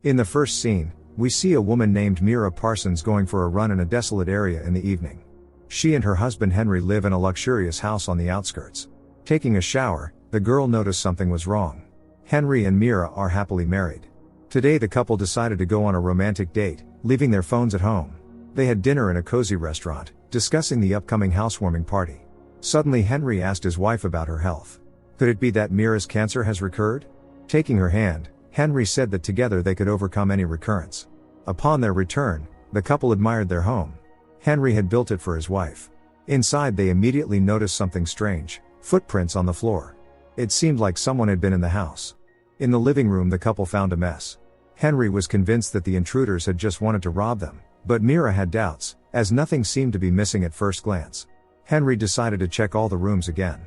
In the first scene, we see a woman named Meera Parsons going for a run in a desolate area in the evening. She and her husband Henry live in a luxurious house on the outskirts. Taking a shower, the girl noticed something was wrong. Henry and Meera are happily married. Today the couple decided to go on a romantic date, leaving their phones at home. They had dinner in a cozy restaurant, discussing the upcoming housewarming party. Suddenly Henry asked his wife about her health. Could it be that Meera's cancer has recurred? Taking her hand, Henry said that together they could overcome any recurrence. Upon their return, the couple admired their home. Henry had built it for his wife. Inside they immediately noticed something strange: footprints on the floor. It seemed like someone had been in the house. In the living room the couple found a mess. Henry was convinced that the intruders had just wanted to rob them, but Meera had doubts, as nothing seemed to be missing at first glance. Henry decided to check all the rooms again.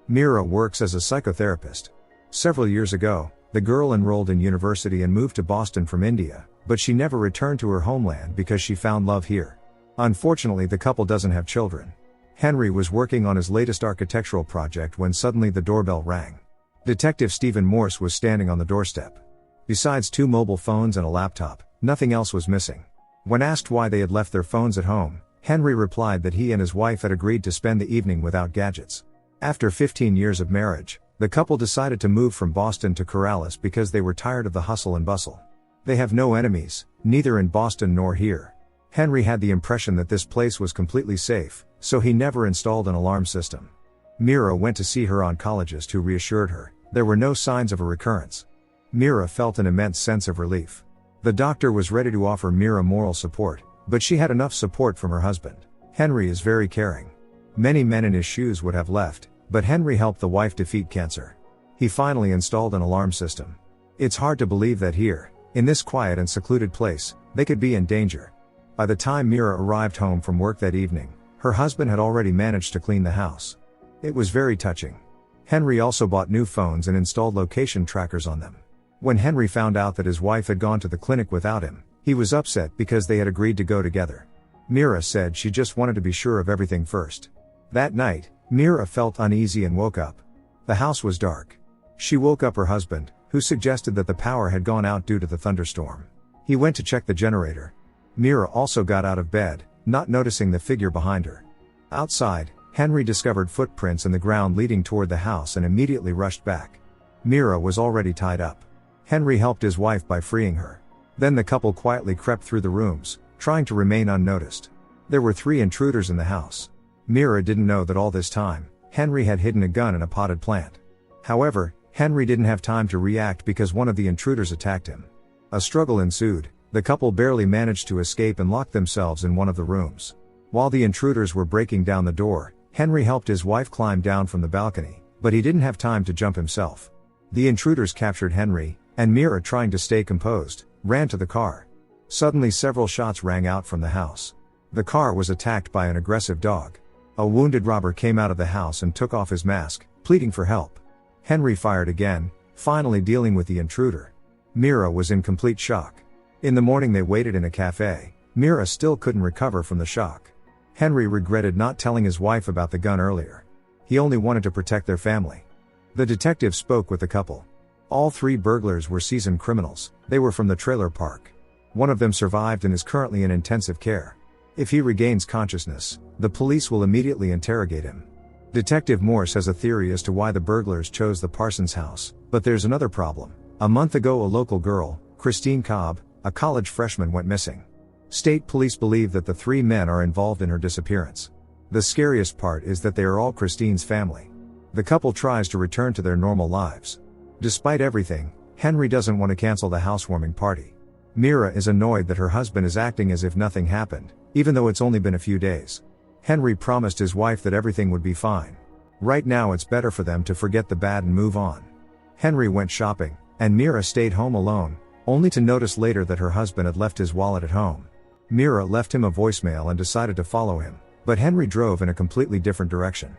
Meera works as a psychotherapist. Several years ago, the girl enrolled in university and moved to Boston from India, but she never returned to her homeland because she found love here. Unfortunately, the couple doesn't have children. Henry was working on his latest architectural project when suddenly the doorbell rang. Detective Stephen Morse was standing on the doorstep. Besides 2 mobile phones and a laptop, nothing else was missing. When asked why they had left their phones at home, Henry replied that he and his wife had agreed to spend the evening without gadgets. After 15 years of marriage, the couple decided to move from Boston to Corrales because they were tired of the hustle and bustle. They have no enemies, neither in Boston nor here. Henry had the impression that this place was completely safe, so he never installed an alarm system. Meera went to see her oncologist, who reassured her there were no signs of a recurrence. Meera felt an immense sense of relief. The doctor was ready to offer Meera moral support, but she had enough support from her husband. Henry is very caring. Many men in his shoes would have left, but Henry helped the wife defeat cancer. He finally installed an alarm system. It's hard to believe that here, in this quiet and secluded place, they could be in danger. By the time Meera arrived home from work that evening, her husband had already managed to clean the house. It was very touching. Henry also bought new phones and installed location trackers on them. When Henry found out that his wife had gone to the clinic without him, he was upset because they had agreed to go together. Meera said she just wanted to be sure of everything first. That night, Meera felt uneasy and woke up. The house was dark. She woke up her husband, who suggested that the power had gone out due to the thunderstorm. He went to check the generator. Meera also got out of bed, not noticing the figure behind her. Outside, Henry discovered footprints in the ground leading toward the house and immediately rushed back. Meera was already tied up. Henry helped his wife by freeing her. Then the couple quietly crept through the rooms, trying to remain unnoticed. There were 3 intruders in the house. Meera didn't know that all this time, Henry had hidden a gun in a potted plant. However, Henry didn't have time to react because one of the intruders attacked him. A struggle ensued. The couple barely managed to escape and locked themselves in one of the rooms. While the intruders were breaking down the door, Henry helped his wife climb down from the balcony, but he didn't have time to jump himself. The intruders captured Henry, and Meera, trying to stay composed, ran to the car. Suddenly several shots rang out from the house. The car was attacked by an aggressive dog. A wounded robber came out of the house and took off his mask, pleading for help. Henry fired again, finally dealing with the intruder. Meera was in complete shock. In the morning they waited in a cafe. Meera still couldn't recover from the shock. Henry regretted not telling his wife about the gun earlier. He only wanted to protect their family. The detective spoke with the couple. All 3 burglars were seasoned criminals. They were from the trailer park. One of them survived and is currently in intensive care. If he regains consciousness, the police will immediately interrogate him. Detective Morse has a theory as to why the burglars chose the Parsons house, but there's another problem. A month ago a local girl, Christine Cobb, a college freshman, went missing. State police believe that the 3 men are involved in her disappearance. The scariest part is that they are all Christine's family. The couple tries to return to their normal lives. Despite everything, Henry doesn't want to cancel the housewarming party. Meera is annoyed that her husband is acting as if nothing happened, even though it's only been a few days. Henry promised his wife that everything would be fine. Right now it's better for them to forget the bad and move on. Henry went shopping, and Meera stayed home alone, only to notice later that her husband had left his wallet at home. Meera left him a voicemail and decided to follow him, but Henry drove in a completely different direction.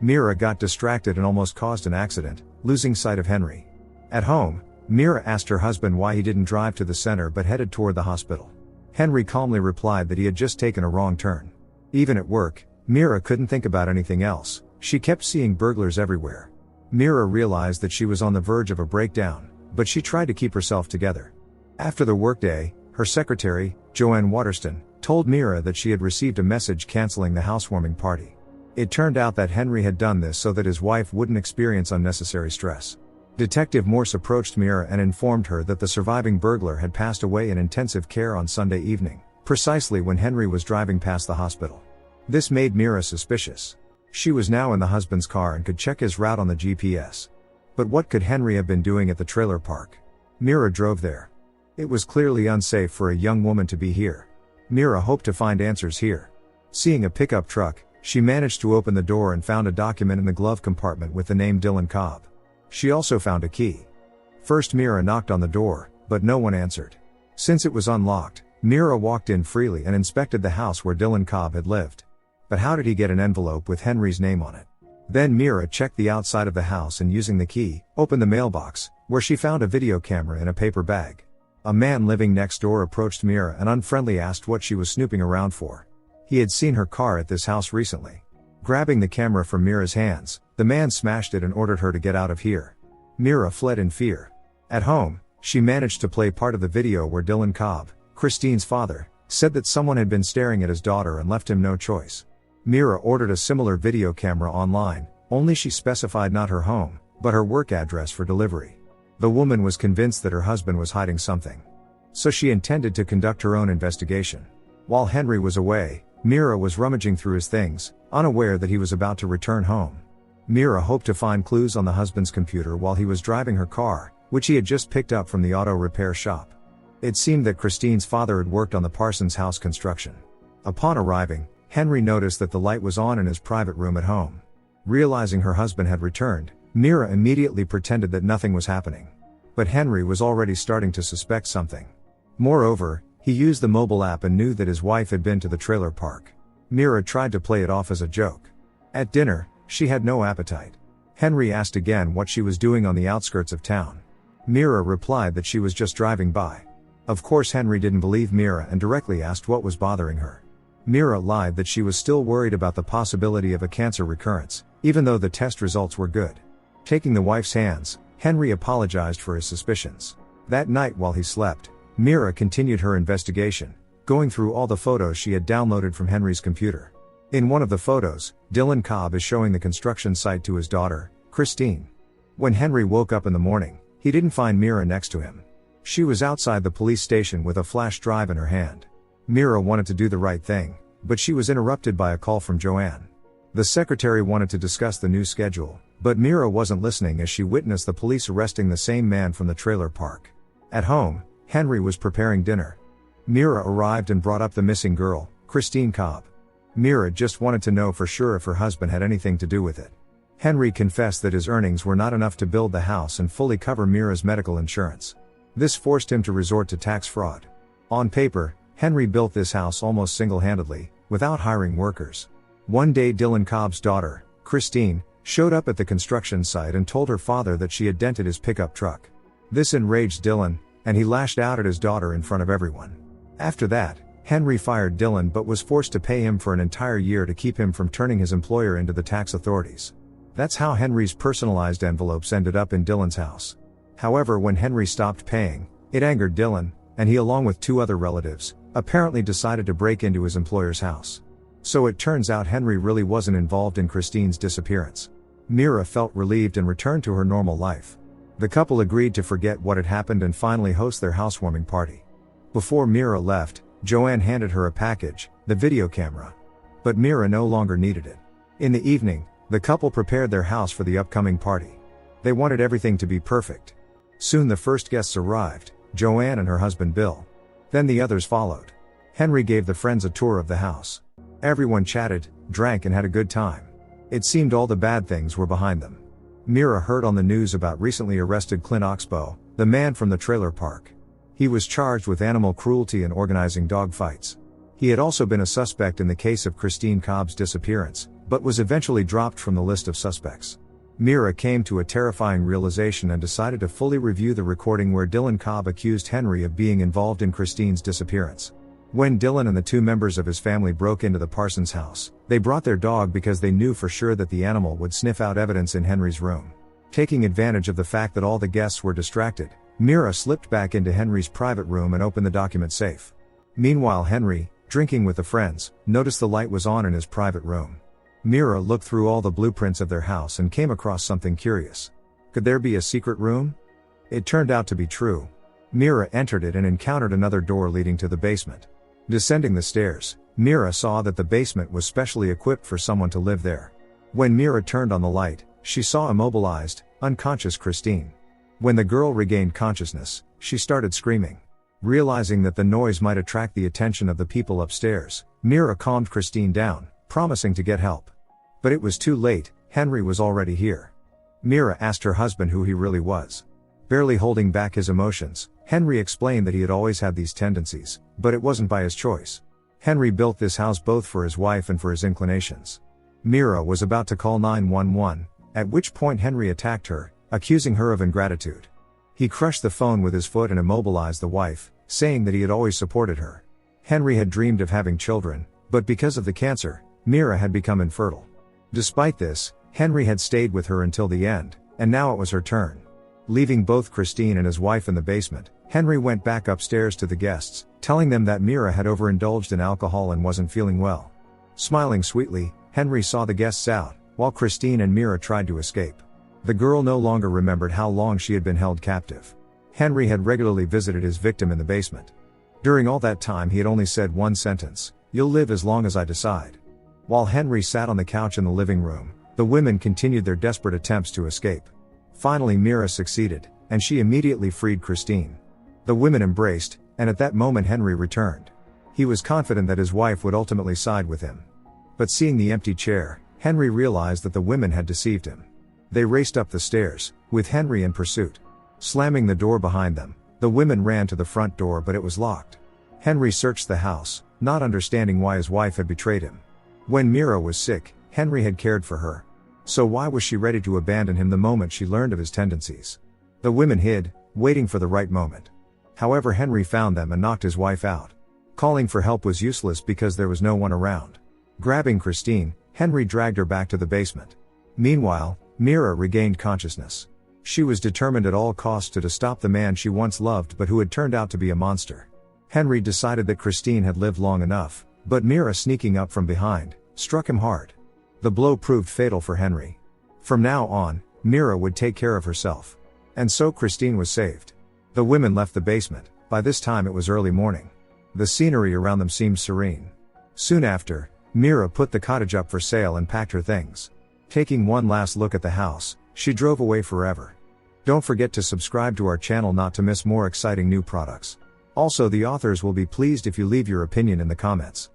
Meera got distracted and almost caused an accident, losing sight of Henry. At home, Meera asked her husband why he didn't drive to the center but headed toward the hospital. Henry calmly replied that he had just taken a wrong turn. Even at work, Meera couldn't think about anything else. She kept seeing burglars everywhere. Meera realized that she was on the verge of a breakdown, but she tried to keep herself together. After the workday, her secretary, Joanne Waterston, told Meera that she had received a message canceling the housewarming party. It turned out that Henry had done this so that his wife wouldn't experience unnecessary stress. Detective Morse approached Meera and informed her that the surviving burglar had passed away in intensive care on Sunday evening, precisely when Henry was driving past the hospital. This made Meera suspicious. She was now in the husband's car and could check his route on the GPS. But what could Henry have been doing at the trailer park? Meera drove there. It was clearly unsafe for a young woman to be here. Meera hoped to find answers here. Seeing a pickup truck, she managed to open the door and found a document in the glove compartment with the name Dylan Cobb. She also found a key. First Meera knocked on the door, but no one answered. Since it was unlocked, Meera walked in freely and inspected the house where Dylan Cobb had lived. But how did he get an envelope with Henry's name on it? Then Meera checked the outside of the house and using the key, opened the mailbox, where she found a video camera in a paper bag. A man living next door approached Meera and unfriendly asked what she was snooping around for. He had seen her car at this house recently. Grabbing the camera from Meera's hands, the man smashed it and ordered her to get out of here. Meera fled in fear. At home, she managed to play part of the video where Dylan Cobb, Christine's father, said that someone had been staring at his daughter and left him no choice. Meera ordered a similar video camera online, only she specified not her home, but her work address for delivery. The woman was convinced that her husband was hiding something. So she intended to conduct her own investigation. While Henry was away, Meera was rummaging through his things, unaware that he was about to return home. Meera hoped to find clues on the husband's computer while he was driving her car, which he had just picked up from the auto repair shop. It seemed that Christine's father had worked on the Parsons house construction. Upon arriving, Henry noticed that the light was on in his private room at home. Realizing her husband had returned, Meera immediately pretended that nothing was happening. But Henry was already starting to suspect something. Moreover, he used the mobile app and knew that his wife had been to the trailer park. Meera tried to play it off as a joke. At dinner, she had no appetite. Henry asked again what she was doing on the outskirts of town. Meera replied that she was just driving by. Of course Henry didn't believe Meera and directly asked what was bothering her. Meera lied that she was still worried about the possibility of a cancer recurrence, even though the test results were good. Taking the wife's hands, Henry apologized for his suspicions. That night while he slept, Meera continued her investigation, going through all the photos she had downloaded from Henry's computer. In one of the photos, Dylan Cobb is showing the construction site to his daughter, Christine. When Henry woke up in the morning, he didn't find Meera next to him. She was outside the police station with a flash drive in her hand. Meera wanted to do the right thing, but she was interrupted by a call from Joanne. The secretary wanted to discuss the new schedule, but Meera wasn't listening as she witnessed the police arresting the same man from the trailer park. At home, Henry was preparing dinner. Meera arrived and brought up the missing girl, Christine Cobb. Meera just wanted to know for sure if her husband had anything to do with it. Henry confessed that his earnings were not enough to build the house and fully cover Meera's medical insurance. This forced him to resort to tax fraud. On paper, Henry built this house almost single-handedly, without hiring workers. One day Dylan Cobb's daughter, Christine, showed up at the construction site and told her father that she had dented his pickup truck. This enraged Dylan, and he lashed out at his daughter in front of everyone. After that, Henry fired Dylan but was forced to pay him for an entire year to keep him from turning his employer into the tax authorities. That's how Henry's personalized envelopes ended up in Dylan's house. However, when Henry stopped paying, it angered Dylan, and he along with two other relatives, apparently decided to break into his employer's house. So it turns out Henry really wasn't involved in Christine's disappearance. Meera felt relieved and returned to her normal life. The couple agreed to forget what had happened and finally host their housewarming party. Before Meera left, Joanne handed her a package, the video camera. But Meera no longer needed it. In the evening, the couple prepared their house for the upcoming party. They wanted everything to be perfect. Soon the first guests arrived, Joanne and her husband Bill. Then the others followed. Henry gave the friends a tour of the house. Everyone chatted, drank and had a good time. It seemed all the bad things were behind them. Meera heard on the news about recently arrested Clint Oxbow, the man from the trailer park. He was charged with animal cruelty and organizing dog fights. He had also been a suspect in the case of Christine Cobb's disappearance, but was eventually dropped from the list of suspects. Meera came to a terrifying realization and decided to fully review the recording where Dylan Cobb accused Henry of being involved in Christine's disappearance. When Dylan and the two members of his family broke into the Parsons house, they brought their dog because they knew for sure that the animal would sniff out evidence in Henry's room. Taking advantage of the fact that all the guests were distracted, Meera slipped back into Henry's private room and opened the document safe. Meanwhile, Henry, drinking with the friends, noticed the light was on in his private room. Meera looked through all the blueprints of their house and came across something curious. Could there be a secret room? It turned out to be true. Meera entered it and encountered another door leading to the basement. Descending the stairs, Meera saw that the basement was specially equipped for someone to live there. When Meera turned on the light, she saw immobilized, unconscious Christine. When the girl regained consciousness, she started screaming. Realizing that the noise might attract the attention of the people upstairs, Meera calmed Christine down, promising to get help. But it was too late, Henry was already here. Meera asked her husband who he really was. Barely holding back his emotions, Henry explained that he had always had these tendencies, but it wasn't by his choice. Henry built this house both for his wife and for his inclinations. Meera was about to call 911, at which point Henry attacked her, accusing her of ingratitude. He crushed the phone with his foot and immobilized the wife, saying that he had always supported her. Henry had dreamed of having children, but because of the cancer, Meera had become infertile. Despite this, Henry had stayed with her until the end, and now it was her turn. Leaving both Christine and his wife in the basement, Henry went back upstairs to the guests, telling them that Meera had overindulged in alcohol and wasn't feeling well. Smiling sweetly, Henry saw the guests out, while Christine and Meera tried to escape. The girl no longer remembered how long she had been held captive. Henry had regularly visited his victim in the basement. During all that time he had only said one sentence: "You'll live as long as I decide." While Henry sat on the couch in the living room, the women continued their desperate attempts to escape. Finally Meera succeeded, and she immediately freed Christine. The women embraced, and at that moment Henry returned. He was confident that his wife would ultimately side with him. But seeing the empty chair, Henry realized that the women had deceived him. They raced up the stairs, with Henry in pursuit. Slamming the door behind them, the women ran to the front door, but it was locked. Henry searched the house, not understanding why his wife had betrayed him. When Meera was sick, Henry had cared for her. So why was she ready to abandon him the moment she learned of his tendencies? The women hid, waiting for the right moment. However, Henry found them and knocked his wife out. Calling for help was useless because there was no one around. Grabbing Christine, Henry dragged her back to the basement. Meanwhile, Meera regained consciousness. She was determined at all costs to stop the man she once loved but who had turned out to be a monster. Henry decided that Christine had lived long enough, but Meera, sneaking up from behind, struck him hard. The blow proved fatal for Henry. From now on, Meera would take care of herself. And so Christine was saved. The women left the basement. By this time it was early morning. The scenery around them seemed serene. Soon after, Meera put the cottage up for sale and packed her things. Taking one last look at the house, she drove away forever. Don't forget to subscribe to our channel not to miss more exciting new products. Also, the authors will be pleased if you leave your opinion in the comments.